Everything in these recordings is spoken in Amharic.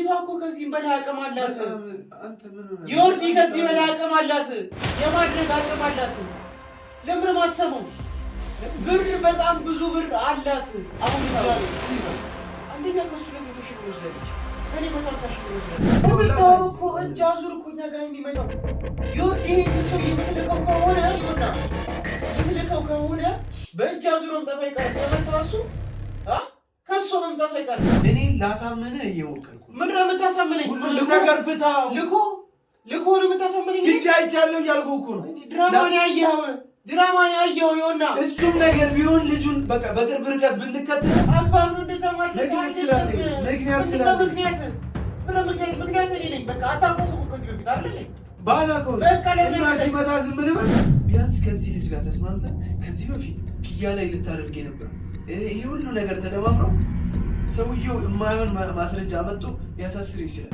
ልጅቷ እኮ ከዚህም በላይ አቅም አላት። ዮርዲ ከዚህ በላይ አቅም አላት፣ የማድረግ አቅም አላት። ለምን አትሰማው? ብር በጣም ብዙ ብር አላት። አሁን ይቻላል አንደኛ ከሱ ላይ ተሽሎ ወስደች እኔ በጣም ተሽሎ ወስደች ተመጣው እኮ እጅ አዙር እኮ እኛ ጋር የሚመጣው ዮርዲ ሰው የምትልከው ከሆነ ይሆና የምትልከው ከሆነ በእጅ አዙር መምጣት አይቀርም። ተመጣሱ ከሱ መምጣት አይቀርም። እኔ ላሳመነ እየሞከርኩ ምን ነው የምታሳመነኝ? ልኮ ገርፍታ ልኮ ነው የምታሳመነኝ? ብቻ አይቻለሁ እያልኩ እኮ ነው። ድራማን ያየኸው ይሆና እሱም ነገር ቢሆን ልጁን በቃ በቅርብ ርቀት ብንከተል አግባብ ነው። እንደዛ ማድረግ ምክንያት እኔ ነኝ። በቃ አታውቁም እኮ ከዚህ በፊት አይደል? ባላውቀው እና ሲመጣ ዝም ብለህ ቢያንስ ከዚህ ልጅ ጋር ተስማምተን ከዚህ በፊት ኪያ ላይ ልታደርግ ነበር። ይሄ ሁሉ ነገር ተደማምሮ ሰውየው የማይሆን ማስረጃ አመጡ ሊያሳስር ይችላል።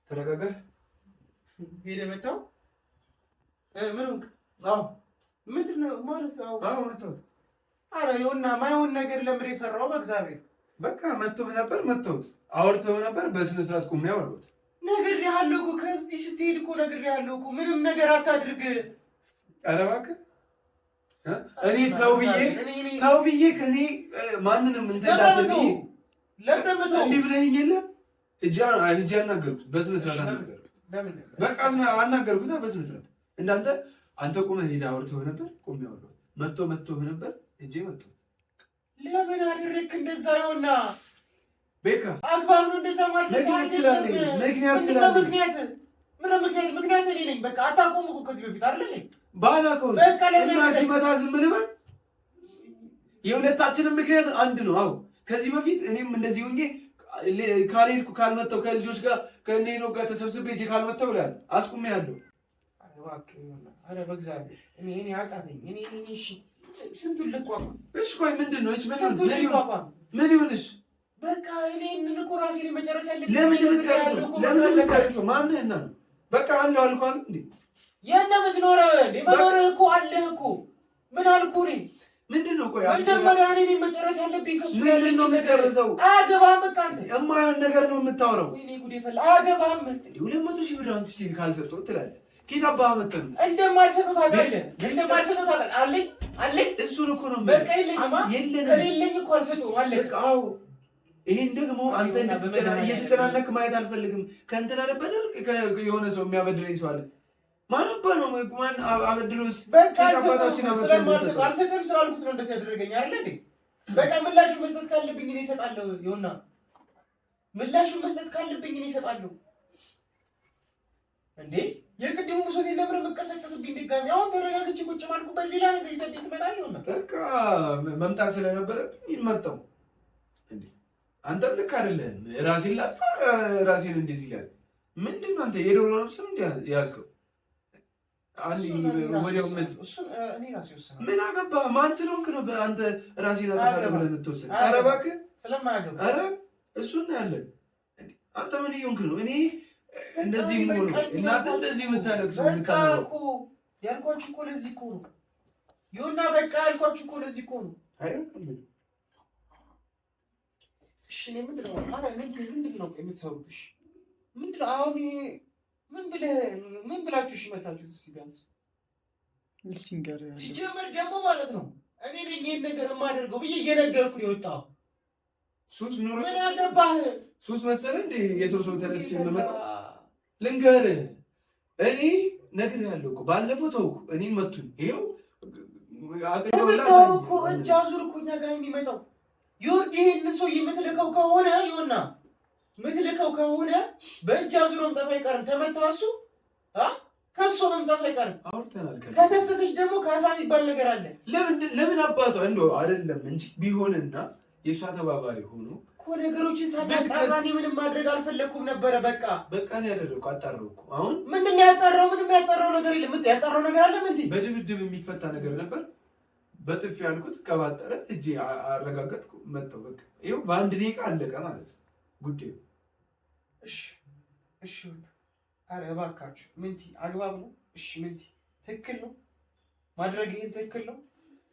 ተረጋጋ። ሄደህ መጣው ምን ሆንክ? ምንድን ነው ማለት? መጣሁት። ኧረ ይኸውና ማይሆን ነገር ለምን የሰራው? በእግዚአብሔር በቃ መጥቶህ ነበር፣ መጥተውት አውርተው ነበር። በስነ ስርዓት ቁም ነው ያወራሁት። ነግሬሃለሁ እኮ ከዚህ ስትሄድ እኮ ነግሬሃለሁ እኮ ምንም ነገር አታድርግ። ኧረ እባክህ እኔ ተው ብዬ ከእኔ ማንንም እንዳትብዬ ለምንድነው እምቢ ብለኸኝ የለ እጃ አናገርኩት። በስነ ስርዓት አናገርኩት። በቃ አናገርኩት በስነ ስርዓት። እንዳንተ አንተ ቁመህ ሄደህ አውርተው ነበር፣ ቁም ያወራሁት። መጥቶህ ነበር እጄ መጥቶ ለምን አደረግክ እንደዛ? ይሆና ቤካ አግባብ ነው እንደዛ ማለት? ምክንያት ስላለኝ ምክንያት እኔ ነኝ። በቃ አታውቁም እኮ ከዚህ በፊት አይደል? ባላውቀውስ እና ሲመጣ ዝም ብለህ የሁለታችንም ምክንያት አንድ ነው። አዎ ከዚህ በፊት እኔም እንደዚህ ሆኜ ካልሄድኩ ካልመጣሁ ከልጆች ጋር ከእኔ ነው ጋር ተሰብስቤ እጄ ካልመጣሁ ብላለሁ አስቁሜያለሁ። ኧረ በእግዚአብሔር እኔ አቃተኝ። እሺ ስንቱን ልቋቋም? እሺ ቆይ ምንድን ነው? እሺ ስንቱን ልቋቋም? ምን ይሁንሽ? በቃ እኔን እኮ ራሴን መጨረስ ያለብኝ። ለምን የምትጨርሰው? ማንህና ነው? በቃ አለሁ አልኩህ እንዴ? የት ነው የምትኖረው? መኖርህ እኮ አለህ እኮ። ምን አልኩህ እኔ? ምንድን ነው? ቆይ መጀመሪያ እኔ መጨረስ ያለብኝ ከእሱ ጋር። ምንድን ነው የምጨርሰው? አያገባህም። በቃ አንተ የማይሆን ነገር ነው የምታወራው። ወይኔ ጉዴ ፈላ። አያገባህም። 200,000 ብር አንስቼ ካልሰጠሁት ትላለህ። ኬት አባህ መተህ ነው? እንደማልሰጠው ታውቃለህ። እንደማልሰጠው ታውቃለህ። አለኝ እሱን እኮ ነው በቃ ከሌለኝ እኮ አልሰጠውም። አለኝ። አዎ ይሄን ደግሞ አንተ እየተጨናነክ ማየት አልፈልግም። ከእንትን አለበደር የሆነ ሰው የሚያበድረኝ ሰው አለ። ማን አባ ነው? ማን አበድሮስ? በቃ አልሰጠም ስላልኩት ነው እንደዚህ ያደረገኝ አይደል እንዴ? በቃ ምላሹ መስጠት ካለብኝ እኔ እሰጣለሁ። ይኸውና ምላሹ መስጠት ካለብኝ እኔ እሰጣለሁ። እንዴ የቅድሙ ብሶት የለብረ መቀሰቀስብኝ ድጋሚ። አሁን ተረጋግቼ ቁጭ ማልኩበት ሌላ ነገር ይዘብኝ ትመጣለህ። በቃ መምጣት ስለነበረብኝ መጣሁ። እንዴ አንተም ልክ አይደለህም። ራሴን ላጥፋ ራሴን እንደዚህ ይላል። ምንድን ነው አንተ የዶሮ ነፍስ ነው ያዝከው? ወዲያው ምን አገባህ? ማን ስለሆንክ ነው አንተ ራሴን አጠፋለሁ ብለህ የምትወስድ? ኧረ እባክህ ስለማያገባህ። ኧረ እሱን ያለን አንተ ምን እየሆንክ ነው? እኔ እንደዚህ ሆኖ እናትህ እንደዚህ የምታለቅሰው የምታለቅሰው ያልኳችሁ እኮ ለዚህ እኮ ነው። ይኸውና በቃ ያልኳችሁ እኮ ለዚህ እኮ ነው። እሺ እኔ ምንድን ነው የምትሰሩት? እሺ ምንድን ነው አሁን ምን ብላችሁ እሺ መታችሁት? እስኪ ቢያንስ ሲጀመር ደግሞ ማለት ነው እኔ ነኝ ይሄን ነገር የማደርገው ብዬ እየነገርኩ ነው የወጣው። ሱስ ኑሮ ምን አገባህ? ሱስ መሰለህ እንደ የሰው ተነስቼ የምመጣ ልንገርህ። እኔ ነግሬሃለሁ እኮ ባለፈው ተውኩ። እኔን መቱኝ። ይኸው አቅርበው እኮ እጅ አዙር እኮ እኛ ጋር የሚመጣው ዮርዲ ይሄን ሰው የምትልከው ከሆነ ይሆና ምትልከው ከሆነ በእጅ አዙር መምጣት አይቀርም። ተመታሱ ከሱ መምጣት አይቀርም። አውርተናል። ከከሰሰች ደግሞ ካሳ የሚባል ነገር አለ። ለምን አባቷ እንደው አይደለም እንጂ ቢሆንና የእሷ ተባባሪ ሆኖ እኮ ነገሮችን ሳናጣራ ምንም ማድረግ አልፈለኩም ነበረ። በቃ ነው ያደረኩ። አጣራሁ እኮ አሁን ምንድን ነው ያጣራው? ምንም ያጣራው ነገር የለም። ምን ያጣራው ነገር አለ? ምን በድብድብ የሚፈታ ነገር ነበር። በጥፊ ያልኩት ከባጠረ እጄ አረጋገጥኩ። መጣሁ። በቃ ይኸው በአንድ ደቂቃ አለቀ ማለት ነው ጉዳዩ። እሺ ኧረ እባካችሁ ምንቲ አግባብ ነው? እሺ ምንቲ ትክክል ነው ማድረግ? ይሄን ትክክል ነው?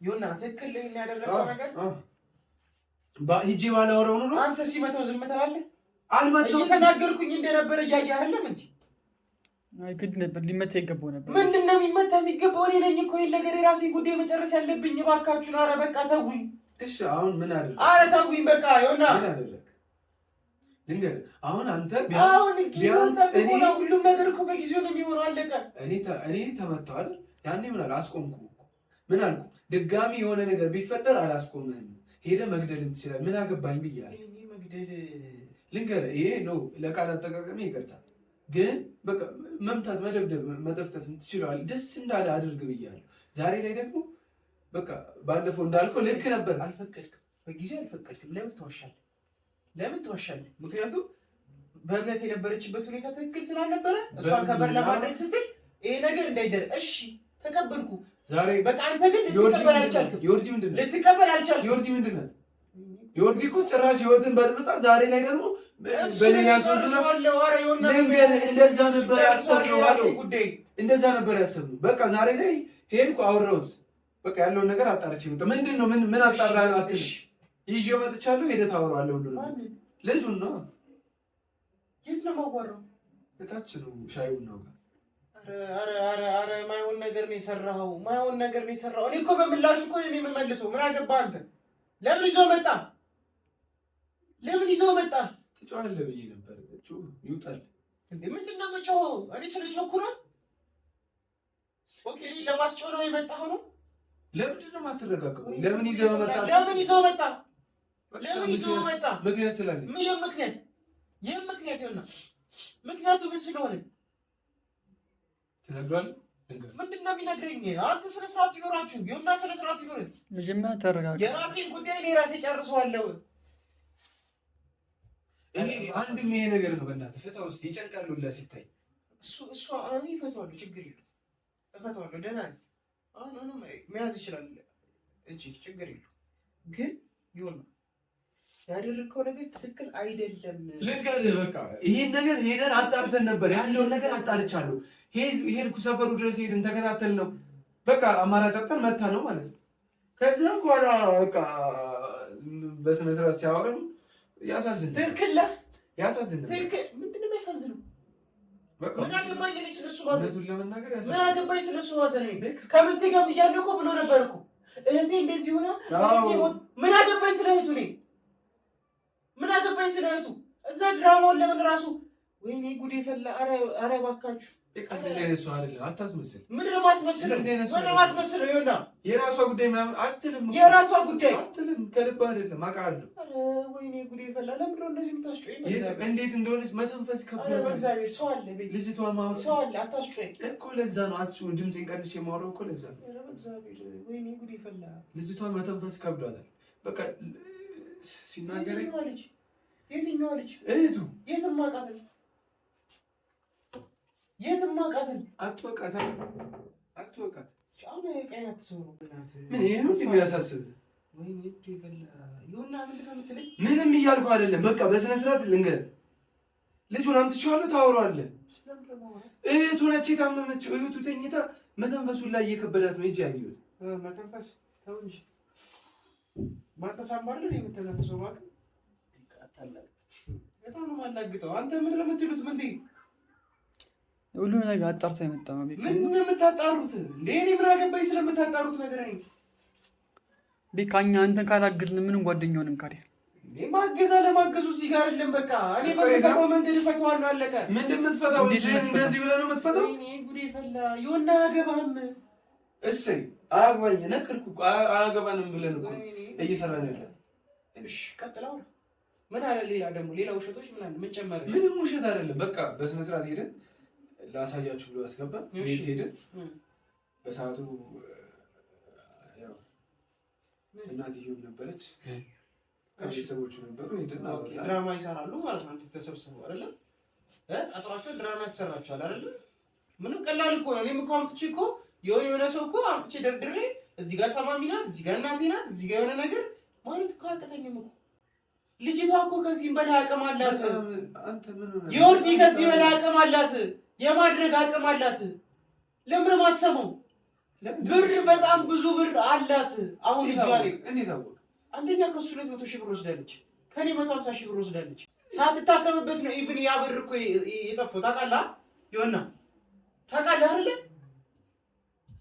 ይሁንና ትክክል ነው የሚያደርገው ነገር ሂጄ ባላወራው ነው። አንተ ሲመታው ዝም ትላለህ? አልመታው እየተናገርኩኝ እንደነበረ እያየህ አይደለም እንዴ? አይ ግድ ነበር ሊመታ ይገባው ነበር። ምንድን ነው የሚገባው? እኔ ነኝ እኮ ይሄን ነገር የራሴን ጉዳይ መጨረስ ያለብኝ። እባካችሁን፣ ኧረ በቃ ተውኝ። እሺ አሁን ምን አደረግ? ኧረ ተውኝ በቃ። ይኸውና ምን አደረግ ልንገርህ። አሁን አንተ ቢያንስ ሁሉም ነገር እኮ በጊዜው ነው የሚሆነው። አለቀ። እኔ ተመታሁ አይደል? ያኔ ምን አለ አስቆምኩ። ምን አልኩ? ድጋሚ የሆነ ነገር ቢፈጠር አላስቆምህም፣ ሄደህ መግደልም ትችላለህ። ምን አገባኝ ብያለሁ። እኔ መግደል ልንገርህ፣ ይሄ ነው ለቃል አጠቃቀሜ ይቅርታ፣ ግን በቃ መምታት፣ መደብደብ፣ መጠፍጠፍ ትችላለህ። ደስ እንዳለ አድርግ ብያለሁ። ዛሬ ላይ ደግሞ በቃ ባለፈው እንዳልከው ልክ ነበር። አልፈቀድክም፣ በጊዜው አልፈቀድክም። ለምን ትዋሻለህ? ለምን ትዋሻለህ? ምክንያቱም በእምነት የነበረችበት ሁኔታ ትክክል ስላልነበረ እሷን ከበር ለማድረግ ስትል ይሄ ነገር እንዳይደረግ እሺ ተቀበልኩ። ዛሬ በቃ አንተ ግን ልትቀበል አልቻልክም። ዮርዲ ምንድን ነው ልትቀበል አልቻልክም። ዮርዲ ምንድን ነው? ዮርዲ እኮ ጭራሽ ህይወትን በጥብጣ ዛሬ ላይ ደግሞ በሌላ ሰው እንደዛ ነበር ያሰብነው። እንደዛ ነበር ያሰብነው። በቃ ዛሬ ላይ ሄድኩ አወራሁት። በቃ ያለውን ነገር አጣርቼ መጣ። ምንድን ነው ምን አጣራ አትልሽ? ይዤው መጥቻለሁ። ሄደህ ታወራዋለህ። ሁሉ ልጁን ነው። የት ነው የማዋራው? እታች ነው ሻይ ቡናው ጋር። ኧረ ማይሆን ነገር ነው የሰራኸው። ማይሆን ነገር ነው የሰራኸው። እኔ እኮ በምላሹ እኮ እኔ የምመልሰው። ምን አገባህ አንተ? ለምን ይዞ መጣ? ለምን ይዞ መጣ? ትጮኻለህ ብዬ ነበር። ይውጣል እንዴ? ምንድን ነው የምጮኸው? እኔ ስለጮኩ ነው? ኦኬ ለማስጮህ ነው የመጣኸው ነው? ለምንድን ነው የማትረጋጋው? ለምን ይዘው መጣ? ለምን ይዘው መጣ? ለምን ይዘው መጣ? ምክንያት ስላለኝ። ምን ምክንያት? ይሄን ምክንያት ይሆናል። ምክንያቱ ምን ስለሆነ ትነግሯለህ? ምንድን ነው የሚነግረኝ? አንተ ስነ ስርዓት ይኖራችሁ ይሁንና ስነ ስርዓት ይኖር። መጀመሪያ ተረጋጋ። የራሴን ጉዳይ እኔ ራሴ ጨርሰዋለሁ። አንድም ይሄ ነገር ነው። በእናትህ ፍታው እስኪ። ይጨንቃል ሁላ ሲታይ። እሱ እኔ እፈታዋለሁ፣ ችግር የለውም እፈታዋለሁ። ደህና ነኝ። አሁን መያዝ ይችላል እንጂ ችግር የለውም። ግን ይሁን ያደረግከው ነገር ትክክል አይደለም። ልንገርህ በቃ ይሄን ነገር ሄደን አጣርተን ነበር። ያለውን ነገር አጣርቻለሁ። ሄድኩ፣ ሰፈሩ ድረስ ሄድን፣ ተከታተል ነው በቃ አማራጭ አጣን፣ መታ ነው ማለት ነው። ከዛ በኋላ በቃ በስነ ስርዓት ሲያወራም ያሳዝን። ትክክል ያሳዝን። ትክክል ምንድን ነው የሚያሳዝነው? በቃ ምን አገባኝ እኔ ስለሱ ማዘን? ለመናገር ምን አገባኝ ስለሱ ማዘን? ከምንቴ ጋር ብያለሁ እኮ ብሎ ነበር እኮ እህቴ እንደዚህ ሆና ምን አገባኝ ስለ እህቱ? እኔ ምን አገባኝ ስለ እህቱ? እዛ ድራማውን ለምን ራሱ ወይኔ ጉዴ ፈላ። ኧረ እባካችሁ እንደዚህ አይነት ሰው አይደለም። አታስመስል። ምን ለማስመስለው? ምን ለማስመስለው? ይኸውና የራሷ ጉዳይ ምናምን አትልም። የራሷ ጉዳይ አትልም። ከልብህ አይደለም አውቃለሁ። ኧረ ወይኔ ጉዴ ፈላ። ለምን ነው እንደዚህ የምታስጮኝ? እንዴት እንደሆነች መተንፈስ ከብዶኝ። ኧረ በእግዚአብሔር ሰው አለ ቤት። ልጅቷ ማውራት ሰው አለ። አታስጮኝ እኮ ለዛ ነው። አትጮኝ። ድምፄን ቀንሼ የማወራው እኮ ለዛ ነው። ኧረ በእግዚአብሔር ወይኔ ጉዴ ፈላ። ልጅቷ መተንፈስ ከብዷታል። በቃ ሲናገረኝ የትኛዋ ልጅ? እህቱ የትም አውቃታለሁ። የትም አውቃታለሁ። አትወቃት። አሁን ቀይን አትስሙ ነው። ምን ይሄ ነው የሚያሳስብ? ወይኔ ጉዴ ፈላ። ይኸውና ምንድን ነው የምትለኝ? ምንም እያልኩ አይደለም። በቃ በስነ ስርዓት ልንገርህ። ልጁን አምጥቼዋለሁ፣ ታወራዋለህ። እህቱ ነች የታመመችው። እህቱ ተኝታ መተንፈሱን ላይ እየከበዳት ነው። እጅ ያየሁት መተንፈስ ተው እንጂ ማንተ ሳምባር ነው የምትተነፍሰው ማለት በጣም ነው የማላግጠው። አንተ ምንድን ነው የምትሉት? ሁሉ ነገር አጣርታ የመጣ ነው። ምን የምታጣሩት እንዴ? እኔ ምን አገባኝ ስለምታጣሩት ነገር? እኔ ካኛ አንተን ካላገዝን ምንም ጓደኛውንም ካዲያ ማገዛ ለማገዙ እዚህ ጋር አይደለም። በቃ እኔ በሚፈታው መንገድ እፈታዋለሁ። አለቀ። ምንድን የምትፈታው? እንደዚህ ብለህ ነው የምትፈታው? እኔ ጉዴ ፈላ። ይኸውና አያገባህም። እሰይ አያገባኝ ነገርኩህ እኮ አያገባንም ብለን እኮ እየሰራን ያለ። እሺ ቀጥላው። ምን አለ ሌላ ደግሞ ሌላ ውሸቶች ምን አለ? ምን ጨመረ? ምንም ውሸት አይደለም። በቃ በስነ ስርዓት ሄደን ላሳያችሁ ብሎ ያስገባን ቤት ሄደን በሰዓቱ ያው እናትየውም ነበረች ከቤተሰቦቹ ነበሩ። ሄደን ድራማ ይሰራሉ ማለት ነው። ተሰብስበው አይደለ? ቀጥሯቸው ድራማ ያሰራቸዋል አይደለ? ምንም ቀላል እኮ ነው። እኔም እኮ አምጥቼ እኮ የሆነ ሰው እኮ አምጥቼ ደርድሬ እዚህ ጋር ታማሚ ናት፣ እዚህ ጋር እናቴ ናት፣ እዚህ ጋር የሆነ ነገር ማለት እኮ አያቅተኝም እኮ። ልጅቷ እኮ ከዚህም በላይ አቅም አላት። ዮርዲ ከዚህ በላይ አቅም አላት፣ የማድረግ አቅም አላት። ለምን ማትሰማው? ብር በጣም ብዙ ብር አላት። አሁን ልጅ ላይ እንዴት አወቅ? አንደኛ ከሱ 200 ሺህ ብር ወስዳለች፣ ከኔ 150 ሺህ ብር ወስዳለች። ሳትታከምበት ነው ኢቭን ያ ብር እኮ የጠፋው ታውቃለህ? ይሆና ታውቃለህ አይደለ?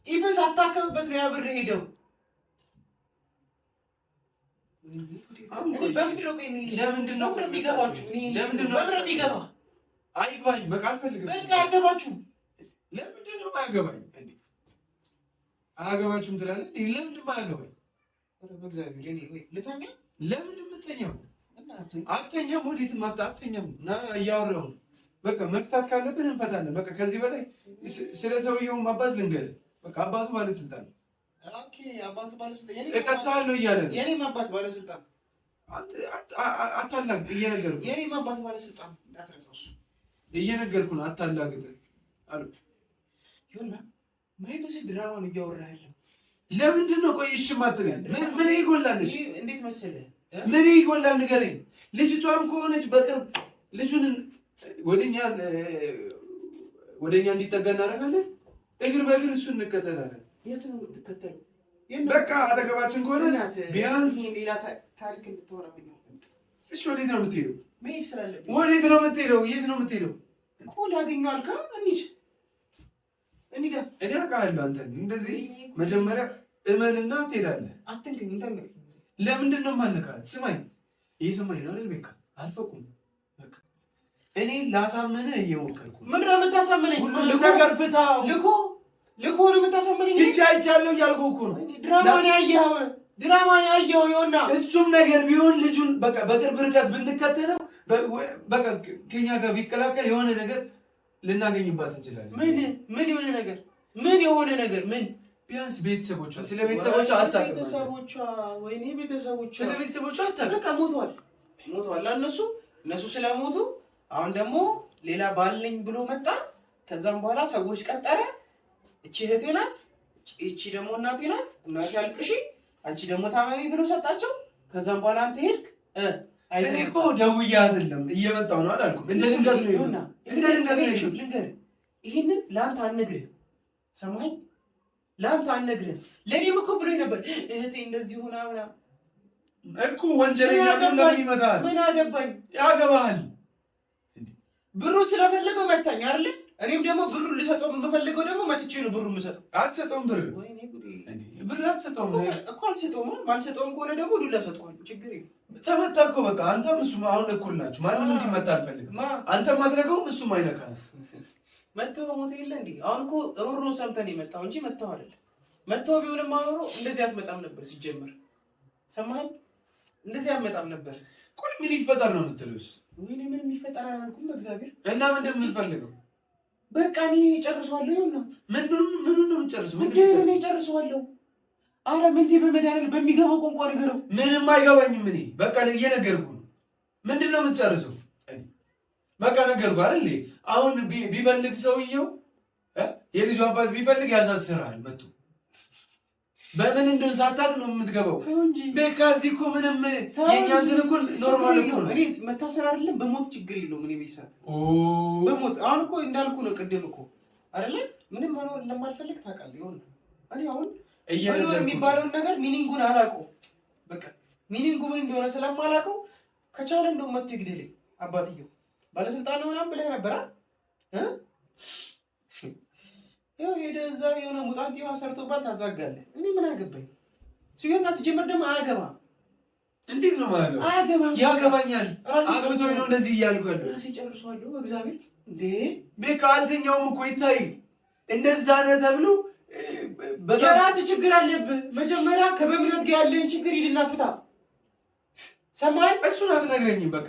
ኢቭን ሳትታከምበት ነው ያ ብር ሄደው። ለምንድን ነው የሚገባችሁ? ለምንድን ነው የሚገባ? አይገባኝ። በቃ አልፈልግም። በቃ አያገባችሁም። ለምንድን ነው የማያገባኝ? አያገባችሁም ትላለህ? ለምንድን ነው የማያገባኝ? በእግዚአብሔር እኔ ወይ ልተኛ። ለምንድን ነው የምትተኛው? አትተኛም። ወዴትም አትተኛም። ና እያወራሁ ነው። በቃ መፍታት ካለብን እንፈታለን። በቃ ከዚህ በላይ ስለ ሰውየውም አባት ልንገርህ። በቃ አባቱ ባለስልጣን ነው። ኦኬ አባቱ ባለስልጣን እቀሳለሁ እያለ ነው። የኔም አባት ባለስልጣን አታላግ። እየነገርኩህ የኔም አባት ባለስልጣን እንዳትረሳው። እሱ እየነገርኩህ ነው። አታላግጥ አሉ። ይሁንና ማይመስል ድራማ ነው እያወራህ ያለው። ለምንድን ነው ቆይ እሺ የማትለኝ? ምን ይጎላልሽ? እንዴት መሰለህ? ምን ይጎላል ንገረኝ። ልጅቷም ከሆነች በቅርብ ልጁን ወደኛ እንዲጠጋ እናደርጋለን። እግር በእግር እሱን እንከተላለን። የት ነው የምትከተለው? በቃ አጠገባችን ከሆነ ቢያንስ ሌላ ታሪክ እንድትወራብኝ። እሺ ወዴት ነው የምትሄደው? መሄድ ስላለብኝ። ወዴት ነው የምትሄደው? የት ነው የምትሄደው? እኮ ላገኘው አልካ። እንሂድ እንሂድ። እኔ አውቃለሁ አንተን። እንደዚህ መጀመሪያ እመንና ትሄዳለህ። አትንከኝ እንዳልነው። ለምንድን ነው የማልነካት? ስማኝ፣ እየሰማኝ ነው አይደል? ቤካ አልፈኩም። በቃ እኔ ላሳመንህ እየሞከርኩ። ምንድን ነው የምታሳመነኝ? ልኮ ነው የምታሳመነኝ? ብቻ አይቻለሁ እያልኩህ እኮ ነው። ድራማን ያየኸው ይሆና። እሱም ነገር ቢሆን ልጁን በቃ በቅርብ ርቀት ብንከተለው በቃ ከኛ ጋር ቢቀላቀል የሆነ ነገር ልናገኝባት እንችላለን። ምን የሆነ ነገር? ምን የሆነ ነገር? ምን ቢያንስ ቤተሰቦቿ ስለ ቤተሰቦቿ አታውቅም። ወይኔ ቤተሰቦቿ ስለ ቤተሰቦቿ አታውቅም። በቃ ሞተዋል። እነሱ ስለሞቱ አሁን ደግሞ ሌላ ባልኝ ብሎ መጣ። ከዛም በኋላ ሰዎች ቀጠረ። እቺ እህቴ ናት፣ እቺ ደግሞ እናቴ ናት። እናቴ አልቅሺ፣ አንቺ ደግሞ ታመሚ ብሎ ሰጣቸው። ከዛም በኋላ አንተ ሄድክ። እኔ እኮ ደውዬ አይደለም እየመጣሁ ነው አላልኩም። እንደ ድንገት ነው ይሁንና፣ እንደ ድንገት ነው ይሁን። ልንገርህ፣ ይሄንን ለአንተ አልነግርህም። ሰማኸኝ? ለአንተ አልነግርህም። ለእኔም እኮ ብሎኝ ነበር እህቴ እንደዚህ ሆና ምናምን እኮ። ወንጀለኛ ለምን ይመጣል? ምን አገባኝ? ያገባሃል። ብሩ ስለፈለገው መታኝ አይደለ? እኔም ደግሞ ብሩ ልሰጠው የምፈልገው ደግሞ መትቼ ነው ብሩ የምሰጠው። አትሰጠውም? ብር አትሰጠውም እኮ። አልሰጠውም። ማልሰጠውም ከሆነ ደግሞ ዱላ ሰጠዋለሁ። ችግር የለም። ተመታ እኮ በቃ። አንተም እሱም አሁን እኩል ናችሁ። ማንም እንዲመታ አልፈልግም። አንተም አትነካውም፣ እሱም አይነካም። መተው ሞት የለ እንዴ? አሁን እኮ ሮሮ ሰምተን የመጣው እንጂ መተው አይደለም። መተው ቢሆንም አሁን እንደዚህ አትመጣም ነበር ሲጀመር። ሰማኸኝ? እንደዚህ አትመጣም ነበር። ቆይ ምን ይፈጠር ነው የምትለውስ? ወይኔ ምን የሚፈጠር አላልኩም። በእግዚአብሔር እና ምን እንደምትፈልገው? በቃ እኔ ጨርሰዋለሁ። ይሁንና ምኑን ነው የምትጨርሰው? እኔ ጨርሰዋለሁ። አረ ምንቴ በመድኃኒዓለም በሚገባው ቋንቋ ንገረው። ምንም አይገባኝም። እኔ በቃ እየነገርኩህ ነው። ምንድን ነው የምትጨርሰው? በቃ ነገርኩህ አይደል? አሁን ቢፈልግ ሰውየው የልጁ አባት ቢፈልግ ያሳስርሃል መጥቶ። በምን እንደሆነ ሳታውቅ ነው የምትገባው። በቃ እዚህ እኮ ምንም የእኛ እንትን እኮ ኖርማል እኮ ነው። እኔ መታሰር አይደለም በሞት ችግር የለውም። እኔ ቤተሰብ በሞት አሁን እኮ እንዳልኩ ነው ቅድም እኮ አይደለ? ምንም መኖር እንደማልፈልግ ታውቃለህ። ይሆን እኔ አሁን መኖር የሚባለውን ነገር ሚኒንጉን አላውቀውም። በቃ ሚኒንጉ ምን እንደሆነ ስለማላውቀው ከቻለ እንደው መጥቶ ይግደለኝ። አባትየው ባለስልጣን ነው ምናምን ብለህ ነበር አይደል? ያው ሄደህ እዛ የሆነ ሙጣንቲ ማሰርቶባል ታዛጋለህ። እኔ ምን አገባኝ? ሲሆንና ሲጀመር ደግሞ አያገባም። እንዴት ነው ማለት? አያገባም። ያገባኛል። አግብቶኝ ነው እንደዚህ እያልኩ ያለው። ራሴ ጨርሷለሁ። በእግዚአብሔር እንዴ በቃ አልተኛውም እኮ ይታይ። እንደዛ ነው ተብሎ የራስህ ችግር አለብህ። መጀመሪያ ከበእምነት ጋር ያለህን ችግር ሂድና ፍታ። ሰማኸኝ? እሱን አትነግረኝም። በቃ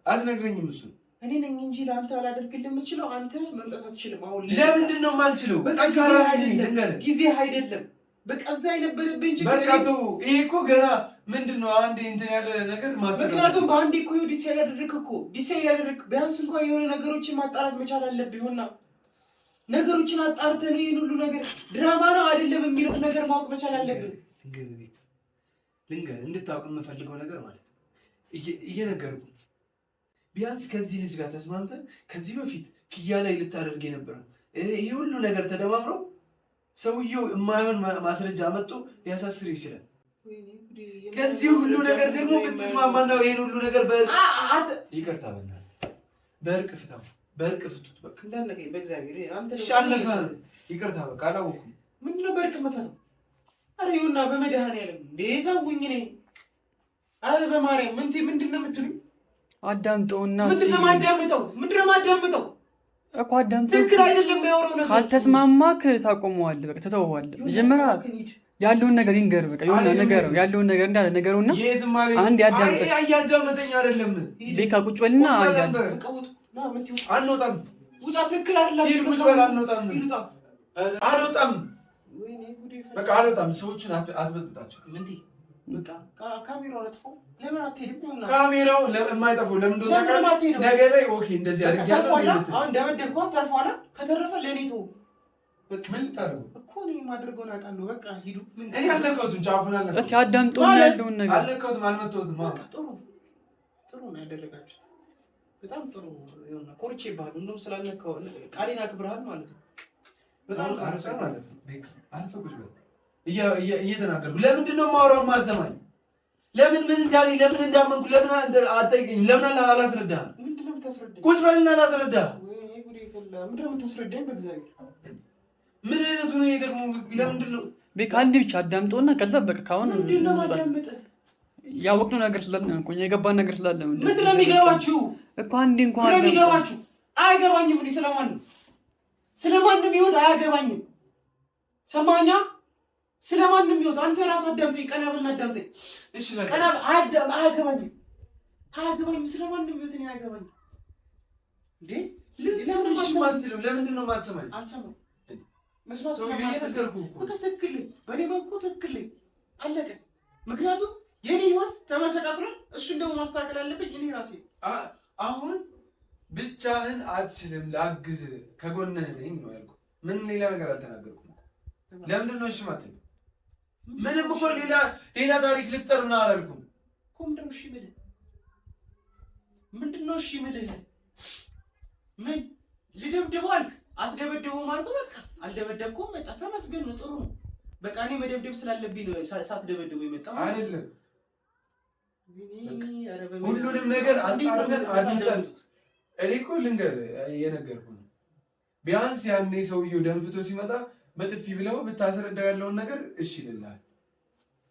አትነግረኝም እሱን እኔ ነኝ እንጂ ለአንተ አላደርግልህ የምችለው። አንተ መምጣት አትችልም። አሁን ለምንድን ነው የማልችለው? ጊዜ አይደለም። በቃ እዛ የነበረብኝ ችግር በቃ ተው። ይሄ እኮ ገና ምንድን ነው አንዴ እንትን ያለ ነገር ማሰብ። ምክንያቱም በአንዴ እኮ ዲሳይድ ያደረግክ ቢያንስ እንኳን የሆነ ነገሮችን ማጣራት መቻል አለብህ። ይሆና ነገሮችን አጣርተህ ነው ይሄን ሁሉ ነገር ድራማ ነው አይደለም የሚለው ነገር ማወቅ መቻል አለብህ። ልንገርህ እንድታውቅ የምፈልገው ነገር ማለት እየነገርኩህ ቢያንስ ከዚህ ልጅ ጋር ተስማምተን ከዚህ በፊት ኪያ ላይ ልታደርግ የነበረው ይሄ ሁሉ ነገር ተደማምሮ ሰውየው የማይሆን ማስረጃ መጥቶ ሊያሳስር ይችላል። ከዚህ ሁሉ ነገር ደግሞ ብትስማማና ይሄን ሁሉ ነገር ይቅርታ በእርቅ ፍታው፣ በእርቅ ፍቱት። በቃ እንዳልነገኝ በእግዚአብሔር አንተ ሻለካ ይቅርታ በቃ አላወኩም። ምንድነው በእርቅ መፈታው? አረ ይሁንና በመድኃኒዓለም እንዴ ተውኝ ነኝ። አረ በማርያም ምንድነው የምትሉኝ? አዳምጠውና ምንድነው ማዳምጠው እኮ አዳምጠው። ትክክል አይደለም ያወራው ነገር። ካልተስማማክ ታቆመዋለህ፣ በቃ ትተወዋለህ። መጀመሪያ ያለውን ነገር ይንገር። በቃ የሆነ ነገር ያለውን ነገር እንዳለ ነገሩና አንድ ያዳምጠኝ። ያዳምጠኝ አይደለም ቤካ ቁጭ በልና አንወጣም። ውጣ። ትክክል አይደላችሁ። አንወጣም። በቃ አንወጣም። ሰዎችን አትበጥጣቸው። በቃ ካሜራው አጥፎ ለምን አትሄድም? ካሜራው የማይጠፋው ለምን እንደሆነ ታውቃለህ? ነገ ላይ ኦኬ እንደዚህ አድርጊያለሁ። አሁን ደበደብኳት ተርፏላ። ከተረፈ ለኔ ተው። በቃ ምን ልታደርጉ እኮ እኔ ማድረገውን አውቃለሁ። በቃ ሂዱ። እኔ አልነካሁትም። ጫፉን አልነካሁትም። እስኪ አዳምጠውና ያለውን ነገር አልነካሁትም፣ አልመታሁትም። በቃ ጥሩ ነው ያደረጋችሁት። በጣም ጥሩ ይሆናል። ኮርቼ ባሉ እንደውም ስላልነካው ቃሌን አክብረሃል ማለት ነው። በጣም አርሳ ማለት ነው። አልፈቁሽ በል እየተናገርኩ ለምንድን ነው የማወራው? የማትሰማኝ ለምን? ምን እንዳለኝ ለምን እንዳመንኩ ለምን አትጠይቀኝም? ለምን አላስረዳህም? ምንድነው የምታስረዳኝ? ቁጭ በልና አላስረዳህ። ወይኔ ጉዴ ፈላ። ምንድነው የምታስረዳኝ? በእግዚአብሔር ምን አይነቱ ነው ይሄ ደግሞ? ለምንድን ነው ቤካ አንዴ ብቻ አዳምጠውና ከዛ በቃ ካሁን ምንድነው ማዳመጥ? ያወቅነው ነገር ስላለ ነው እኮ የገባን ነገር ስላለ ነው። ምንድነው የሚገባችሁ እኮ አንዴ እንኳን ምንድነው የሚገባችሁ? አያገባኝም። እኔ ስለማንም ህይወት አያገባኝም። ሰማኛ ስለማንም ህይወት አንተ ራስህ አዳምጠኝ። ቀና ብልና አዳምጠኝ። እሺ ቀና አያገባኝም። ስለማንም ህይወት እኔ አያገባኝም። እንዴ ለምንድን ነው የማትሰማኝ? አልሰማም። መስማት ሰው እየነገርኩህ እኮ በቃ ትክክል በእኔ በኩል ትክክል አለቀ። ምክንያቱም የኔ ህይወት ተመሰቃቅሏል። እሱን ደግሞ ማስተካከል አለብኝ እኔ ራሴ። አሁን ብቻህን አትችልም፣ ላግዝ ከጎንህ ነኝ ነው ያልኩህ። ምን ሌላ ነገር አልተናገርኩም። ለምንድን ነው እሺ ማትል? ምንም እኮ ሌላ ታሪክ ልፍጠርና አላልኩም እኮ። ምንድን ነው እሺ የምልህ? ምን ልደብድበው አልክ? አትደበድበውም አልኩህ። በቃ አልደበደብኩም። መጣ ተመስገን ነው፣ ጥሩ ነው። በቃ እኔ መደብደብ ስላለብኝ ነው ሳትደበድበው የመጣው አይደለም። ሁሉንም ነገር አጣርተን አድምጠን እኔ እኮ ልንገርህ እየነገርኩህ ነው። ቢያንስ ያኔ ሰውዬው ደንፍቶ ሲመጣ በጥፊ ብለው ብታስረዳው ያለውን ነገር እሺ ይልልሃል።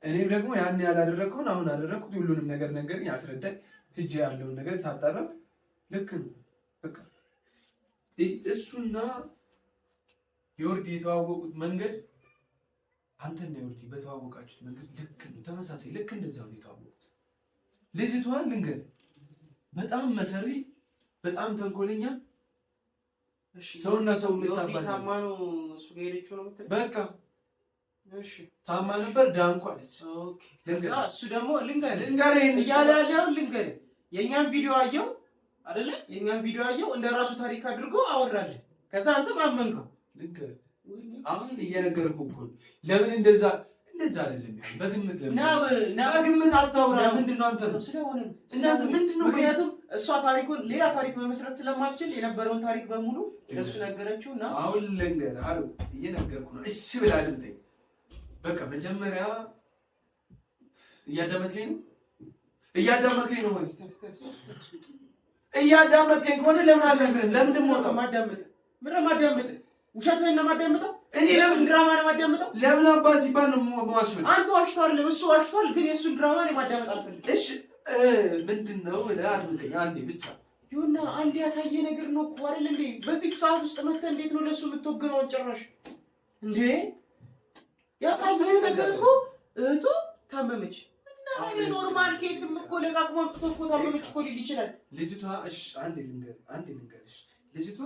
እኔም ደግሞ ያኔ ያላደረግከውን አሁን አደረግኩት። ሁሉንም ነገር ነገርኝ፣ አስረዳኝ። ሂጅ ያለውን ነገር ሳጣራው ልክ ነው። በቃ እሱና የወርዲ የተዋወቁት መንገድ አንተና የወርዲ በተዋወቃችሁት መንገድ ልክ ነው፣ ተመሳሳይ ልክ እንደዛው ነው የተዋወቁት። ልጅቷን ልንገር በጣም መሰሪ፣ በጣም ተንኮለኛ ሰውና ሰው ታማ ነው እሱ ጋር ሄደችው ነው የምትለው። በቃ እሺ ታማ ነበር ዳንኩ አለች። ኦኬ ከዛ እሱ ደግሞ ልንገር እያለ ያለው ልንገር የኛን ቪዲዮ አየው አይደለ? የኛን ቪዲዮ አየው እንደ ራሱ ታሪክ አድርጎ አወራልህ። ከዛ አንተም አመንከው። ልንገር አሁን እየነገርኩህ እኮ ለምን እንደዛ አይደለም። በግምት በግምት አታውራ። ምንድን ነው አንተ ነው ስለሆነ እናንተ ምንድን ነው? ምክንያቱም እሷ ታሪኩን ሌላ ታሪክ መመስረት ስለማትችል የነበረውን ታሪክ በሙሉ ለሱ ነገረችው እና አሁን ልንገርህ አሉ እየነገርኩህ ነው። እሺ ብላ አድምጠኝ። በቃ መጀመሪያ እያዳመጥከኝ ነው ማለት እያዳመጥከኝ ከሆነ ለምን አለብህ? ለምንድን ነው ማዳመጥ? ምንድን ነው ማዳመጥ? ውሸትህን ነው ማዳመጠው? እኔ ለምን ድራማ ነው ማዳመጠው? ለምን አባዝ ሲባል ነው የማዋሸው? አንተ ዋሽቷል፣ እሱ ዋሽቷል፣ ግን የእሱን ድራማ ነው ማዳመጥ አልፈልግም። እሺ ምንድን ነው ብለህ አድምጠኝ አንዴ ብቻ። ይሁንና አንድ ያሳየ ነገር ነው እኮ አይደል እንዴ? በዚህ ሰዓት ውስጥ መተህ እንዴት ነው ለእሱ የምትወግነው? ጭራሽ እንዴ ያሳየ ነገር እኮ እህቱ ታመመች እና ኖርማል ኬትም እኮ ለቃቅሞ አምጥቶ እኮ ታመመች እኮ ሊል ይችላል ልጅቷ። እሺ አንዴ ልንገርሽ ልጅቷ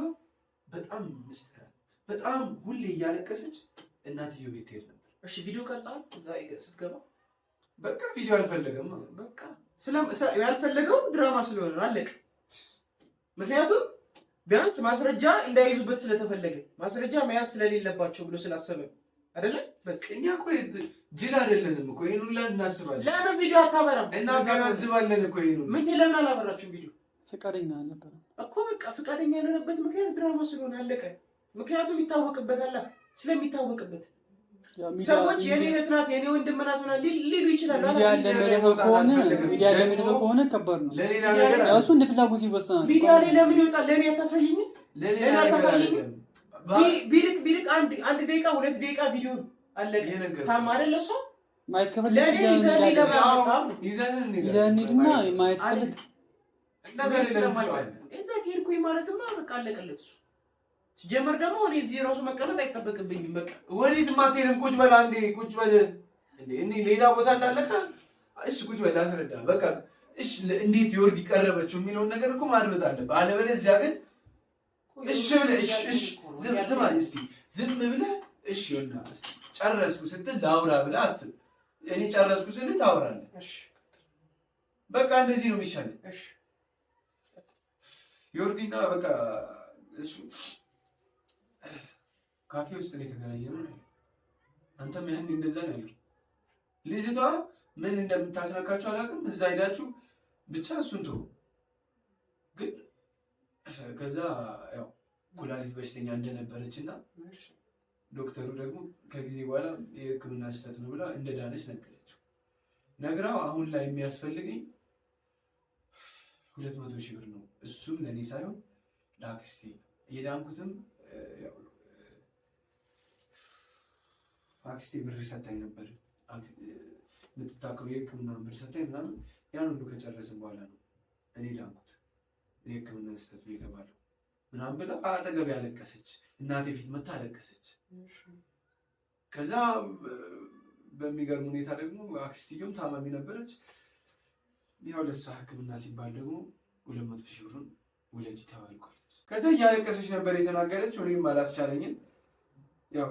በጣም ምስጢር በጣም ሁሌ እያለቀሰች እናትየው ቤት ትሄድ ነበር። እሺ ቪዲዮ ቀርጻል እዛ ስትገባ በቃ ቪዲዮ አልፈለገም። በቃ ያልፈለገው ድራማ ስለሆነ አለቀ። ምክንያቱም ቢያንስ ማስረጃ እንዳይዙበት ስለተፈለገ ማስረጃ መያዝ ስለሌለባቸው ብሎ ስላሰበ አይደለ? በቃ እኛ እኮ ጅል አይደለንም እኮ ይሄን ሁላ እናስባለን። ለምን ቪዲዮ አታበራም? እናስባለን እኮ ይሄን ምን ለምን አላበራችሁም ቪዲዮ? ፈቃደኛ አልነበረም እኮ በቃ ፈቃደኛ ያልሆነበት ምክንያት ድራማ ስለሆነ አለቀ። ምክንያቱም ይታወቅበታል። ስለሚታወቅበት ሰዎች የኔ እህት ናት የኔ ወንድም ናት ምናምን ሊሉ ይችላሉ። ሚዲያ ለሚደሰው ከሆነ ከባድ ነው። እሱ እንደ ፍላጎት ይወሰናል። ሚዲያ ላይ ለምን ይወጣል? ለኔ አታሳይኝም? ለኔ አታሳይኝም? ቢርቅ አንድ ደቂቃ 2 ደቂቃ ቪዲዮ አለቀ። ታማ አይደለ እሱ ማየት ከፈለክ ይዘንድና ማየት ፈልግ እዛ ሄድኩኝ ማለትማ በቃ አለቀለት። እሱ ሲጀመር ደግሞ እኔ እዚህ ራሱ መቀመጥ አይጠበቅብኝም። በቃ ወዴትም አትሄድም። ቁጭ በል አንዴ ቁጭ በል እንዴ እኔ ሌላ ቦታ እንዳለካ እሺ ቁጭ በል አስረዳ። በቃ እሺ እንዴት ዮርዲ ቀረበችው የሚለውን ነገር እኮ ማድመጥ አለብህ። አለበለዚያ ግን እሺ ብለህ እሺ ዝም እስቲ ዝም ብለህ እሺ ይሆና እስቲ ጨረስኩ ስትል ላውራ ብለህ አስብ። እኔ ጨረስኩ ስትል ታወራለህ። እሺ በቃ እንደዚህ ነው የሚሻለው። እሺ ዮርዲና በቃ እሱ ካፌ ውስጥ ነው የተገናኘነው። አንተም ያህን እንደዛ ነው ያልከኝ። ልጅቷ ምን እንደምታስነካችሁ አላውቅም። እዛ ሄዳችሁ ብቻ እሱን ተው። ግን ከዛ ያው ኩላሊት በሽተኛ እንደነበረችና ዶክተሩ ደግሞ ከጊዜ በኋላ የሕክምና ስህተት ነው ብላ እንደዳነች ነገረችው። ነግራው አሁን ላይ የሚያስፈልገኝ 200,000 ብር ነው። እሱም ለኔ ሳይሆን ለአክስቴ የዳንኩትም ያው አክስቴ ብር ሰጣኝ ነበር። የምትታከው የሕክምና ብር ሰጣኝ ምናምን ያን ሁሉ ከጨረስን በኋላ ነው እኔ ዳንኩት። የሕክምና ስህተት ነው የተባለው ምናምን ብላ አጠገቤ ያለቀሰች። እናቴ ፊት መታ አለቀሰች። ከዛ በሚገርም ሁኔታ ደግሞ አክስትዮም ታማሚ ነበረች። ያው ለሷ ሕክምና ሲባል ደግሞ 200,000 ብሩን ውለጂ ተባልኳለች። ከዛ እያለቀሰች ነበር የተናገረችው። እኔም አላስቻለኝም። ያው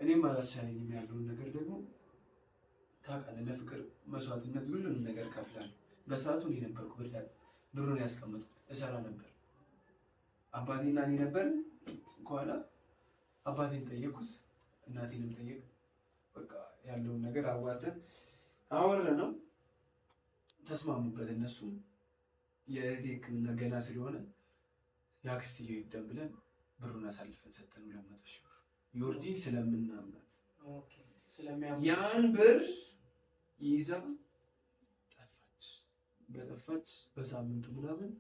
እኔም አላስቻለኝም ያለውን ነገር ደግሞ ታውቃለህ። ለፍቅር መስዋዕትነት ሁሉንም ነገር ከፍላለሁ። በሰዓቱ እኔ ነበርኩ ብሩን ያስቀመጥኩት። እሰራ ነበር። አባቴና እኔ ነበር ከኋላ። አባቴን ጠየኩት፣ እናቴንም ጠየቅ። በቃ ያለውን ነገር አዋጥተን አወራነው፣ ተስማሙበት። እነሱ የእህቴ ሕክምና ገና ስለሆነ የአክስትየው ይብደን ብለን ብሩን አሳልፈን ሰጠን። 200,000 ብር ዮርዲን ስለምናምናት ያን ብር ይዛ ጠፋች። በጠፋች በሳምንቱ ምናምን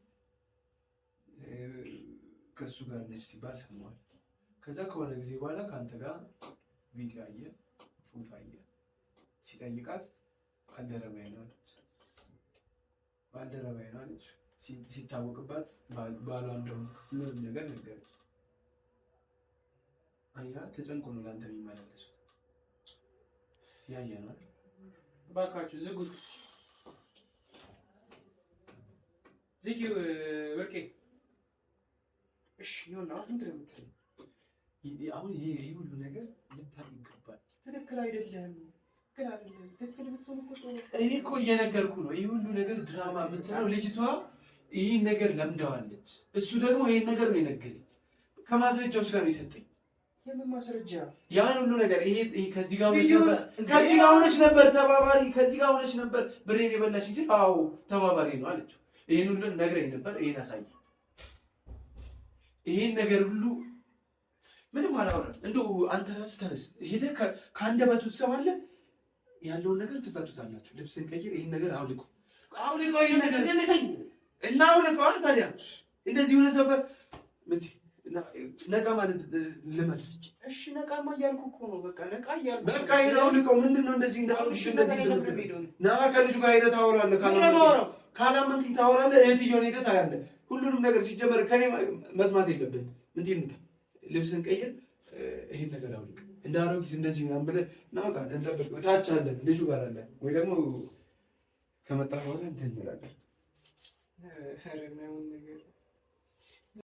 ከሱ ጋር ነች ሲባል ሰማዋል። ከዛ ከሆነ ጊዜ በኋላ ከአንተ ጋር ቪዲዮ አየ፣ ፎቶ አየ። ሲጠይቃት ባልደረባዬ ነው አለች። ባልደረባዬ ነው አለች። ሲታወቅባት ባሏ እንደሆነ ምንም ነገር ነገረች። አያ ተጨንቆ ነው ለአንተ የሚመላለሱ። ያየ ነው። እባካችሁ ዝጉት፣ ዝጊው ወርቄ። እሺ ይሁንና ምንድን ነው የምትለኝ? አሁን ይሄ ሁሉ ነገር ልታይ ይገባል። ትክክል አይደለም። ትክክል ብትሆን እኮ እኔ እኮ እየነገርኩ ነው። ይሄ ሁሉ ነገር ድራማ የምትሰራው ልጅቷ ይህን ነገር ለምደዋለች። እሱ ደግሞ ይህን ነገር ነው የነገረኝ። ከማስረጃዎች ጋር ነው የሰጠኝ። የምን ማስረጃ? ያን ሁሉ ነገር ይሄ ከዚህ ጋር ሆነች ነበር ተባባሪ፣ ከዚህ ጋር ሆነች ነበር ብሬን የበላሽኝ ሲል አዎ ተባባሪ ነው አለችው። ይሄን ሁሉ ነግረኝ ነበር። ይሄን አሳየኝ። ይሄን ነገር ሁሉ ምንም አላወራም። እንደው አንተ ራስህ ተነስ ሄደህ ከአንደበቱ ትሰማለህ። ያለውን ነገር ትፈቱታላችሁ። ልብስን ቀይር። ይሄን ነገር አውልቁ። ይሄን ነገር እና አውልቀው። ታዲያ እንደዚህ ሆነ ሰፈር ነቃ ማለት ልመድ። እሺ ነቃማ እያልኩ እኮ ነው። በቃ ነቃ እያልኩ በቃ ሄደህ አውልቀው። ምንድን ነው እንደዚህ እንዳልኩሽ እንደዚህ ና ከልጁ ጋር ሄደህ ታወራለህ። ካላመንክኝ ታወራለህ። እህትዬውን ሄደህ ታያለህ። ሁሉንም ነገር ሲጀመር ከኔ መስማት የለብህም። እንትን ልብስን ቀይር፣ ይሄን ነገር አውልቅ። እንደ አሮጊት እንደዚህ ምናምን ብለህ ናውጣ። እንጠብቅ። ታች አለን፣ ልጁ ጋር አለን። ወይ ደግሞ ከመጣ በኋላ እንትን እንላለን።